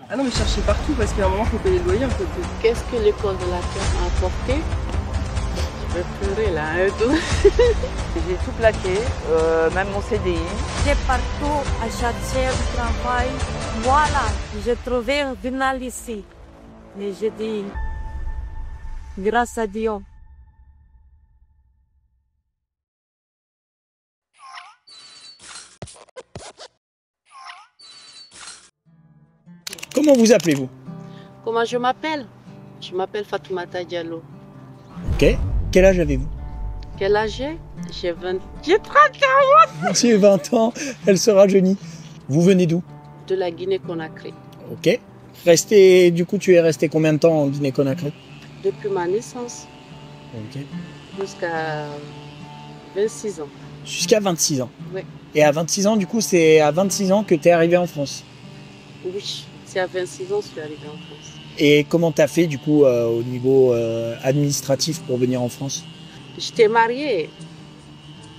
Ah non, mais cherchez partout parce qu'à un moment, il faut payer le loyer en fait. Qu'est-ce que l'école de la terre m'a apporté? Je vais pleurer là, hein, tout. J'ai tout plaqué, même mon CDI. J'ai partout à chercher un travail. Voilà, j'ai trouvé un final ici. Et j'ai dit, grâce à Dieu. Comment vous appelez-vous? Comment je m'appelle? Je m'appelle Fatoumata Diallo. Ok. Quel âge avez-vous? Quel âge j'ai? J'ai 31 ans. J'ai 20 ans, elle se rajeunit. Vous venez d'où? De la Guinée-Conakry. Ok. Du coup, tu es resté combien de temps en Guinée-Conakry? Depuis ma naissance Ok. jusqu'à 26 ans. Jusqu'à 26 ans. Oui. Et à 26 ans, du coup, c'est à 26 ans que tu es arrivé en France. Oui, c'est à 26 ans que je suis arrivée en France. Et comment tu as fait, du coup, au niveau administratif pour venir en France? J'étais mariée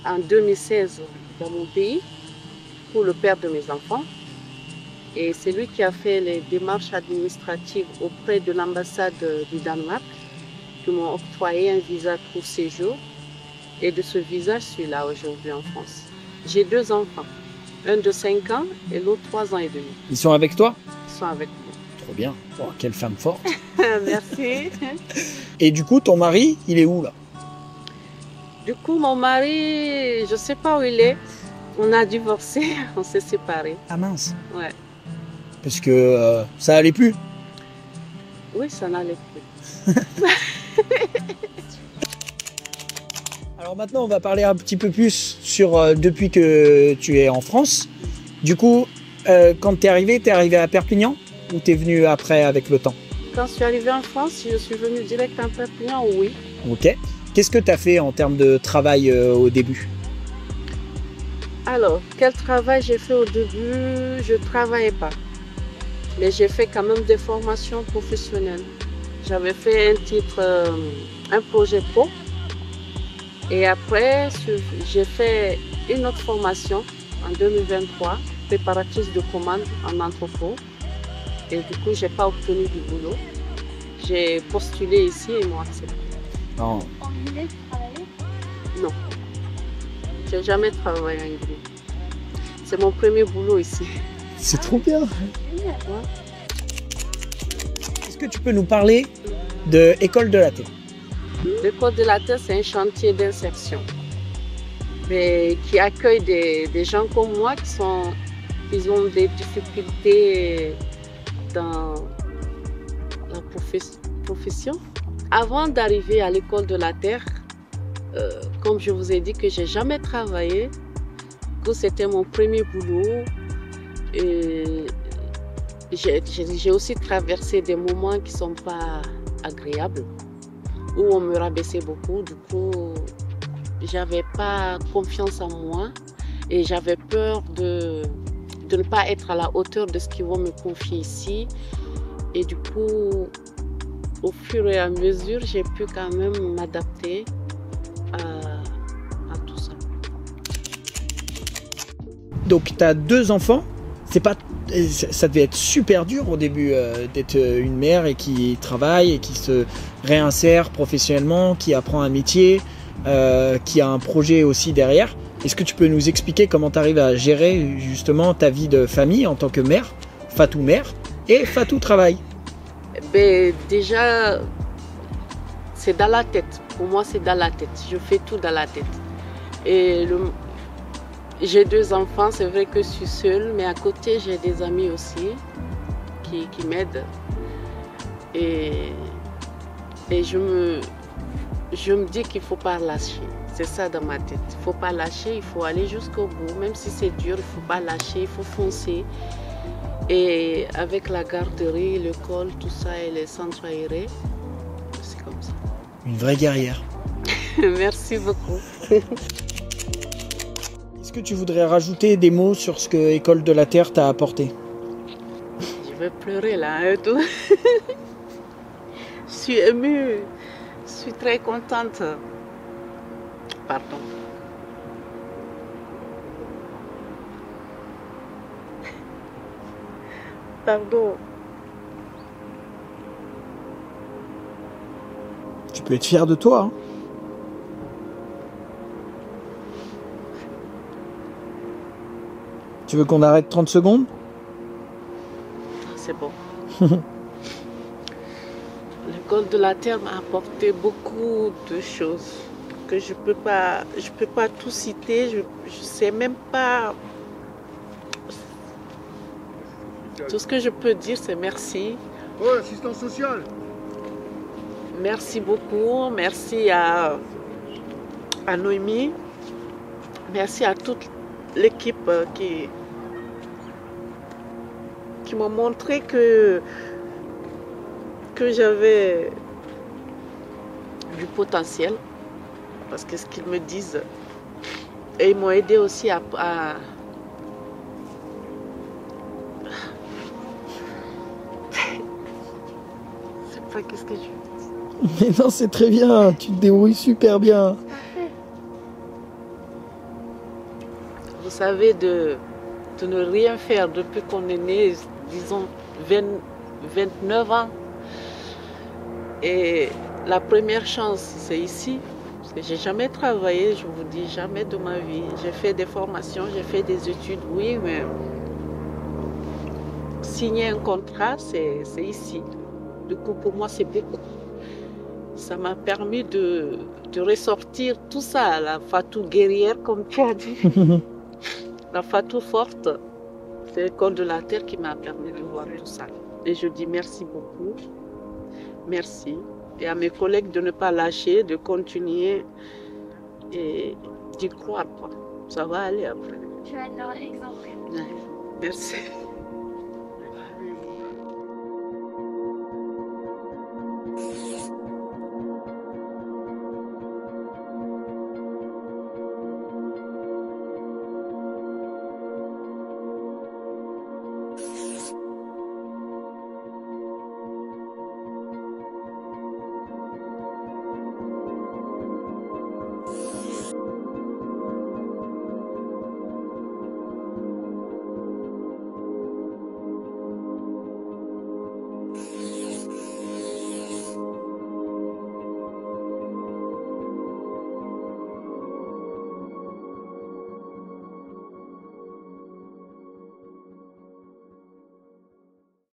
en 2016 dans mon pays pour le père de mes enfants. Et c'est lui qui a fait les démarches administratives auprès de l'ambassade du Danemark qui m'ont octroyé un visa pour séjour. Et de ce visa, je suis là aujourd'hui en France. J'ai 2 enfants, un de 5 ans et l'autre 3 ans et demi. Ils sont avec toi? Ils sont avec moi. Trop bien. Oh, quelle femme forte. Merci. Et du coup, ton mari, il est où là? Du coup, mon mari, je ne sais pas où il est. On a divorcé, on s'est séparés. Ah mince. Ouais. Parce que ça allait plus. Oui, ça n'allait plus. Alors maintenant, on va parler un petit peu plus sur depuis que tu es en France. Du coup, quand tu es arrivé à Perpignan ou tu es venu après avec le temps? Quand je suis arrivée en France, je suis venue direct en Perpignan, oui. Ok. Qu'est-ce que tu as fait en termes de travail au début? Alors, quel travail j'ai fait au début? Je ne travaillais pas. Mais j'ai fait quand même des formations professionnelles. J'avais fait un projet pro. Et après, j'ai fait une autre formation en 2023, préparatrice de commande en entrepôt. Et du coup, je n'ai pas obtenu du boulot. J'ai postulé ici et ils m'ont accepté. Non. Non. Je n'ai jamais travaillé en Guinée. C'est mon premier boulot ici. C'est trop bien. Est-ce que tu peux nous parler de École de la Terre? L'école de la Terre, c'est un chantier d'insertion mais qui accueille des gens comme moi qui ont des difficultés dans la profession. Avant d'arriver à l'école de la Terre, comme je vous ai dit que j'ai jamais travaillé, que c'était mon premier boulot, et j'ai aussi traversé des moments qui ne sont pas agréables, où on me rabaissait beaucoup. Du coup, j'avais pas confiance en moi et j'avais peur de ne pas être à la hauteur de ce qu'ils vont me confier ici. Et du coup, au fur et à mesure, j'ai pu quand même m'adapter à tout ça. Donc, tu as 2 enfants. Ça devait être super dur au début d'être une mère et qui travaille et qui se réinsère professionnellement, qui apprend un métier, qui a un projet aussi derrière. Est-ce que tu peux nous expliquer comment tu arrives à gérer justement ta vie de famille en tant que mère, Fatou mère, et Fatou travail? Ben, déjà, c'est dans la tête. Pour moi, c'est dans la tête. Je fais tout dans la tête. Et j'ai 2 enfants, c'est vrai que je suis seule, mais à côté, j'ai des amis aussi qui m'aident. Et je me dis qu'il ne faut pas lâcher. C'est ça dans ma tête. Il ne faut pas lâcher, il faut aller jusqu'au bout. Même si c'est dur, il ne faut pas lâcher, il faut foncer. Et avec la garderie, l'école, tout ça et les centres aérés, c'est comme ça. Une vraie guerrière. Merci beaucoup. Est-ce que tu voudrais rajouter des mots sur ce que École de la Terre t'a apporté? Je vais pleurer là, tout. Je suis émue. Je suis très contente. Pardon. Pardon. Tu peux être fier de toi. Hein. Tu veux qu'on arrête 30 secondes? C'est bon. L'école de la Terre m'a apporté beaucoup de choses que je peux pas tout citer. Je sais même pas. Tout ce que je peux dire, c'est merci. Oh, l'assistance sociale. Merci beaucoup. Merci à Noémie. Merci à toute l'équipe qui m'a montré que j'avais du potentiel. Parce que ce qu'ils me disent, et ils m'ont aidé aussi à je sais pas qu'est-ce que je... Mais non, c'est très bien, tu te débrouilles super bien. Vous savez, de ne rien faire depuis qu'on est né, disons 29 ans. Et la première chance, c'est ici. Parce que j'ai jamais travaillé, je vous dis, jamais de ma vie. J'ai fait des formations, j'ai fait des études, oui, mais signer un contrat, c'est ici. Du coup, pour moi, c'est beaucoup. Ça m'a permis de ressortir tout ça, la Fatou guerrière, comme tu as dit. La Fatou forte, c'est l'école de la Terre qui m'a permis de voir tout ça. Et je dis merci beaucoup. Merci. Et à mes collègues de ne pas lâcher, de continuer et d'y croire. Ça va aller après. Tu as leur exemple. Merci.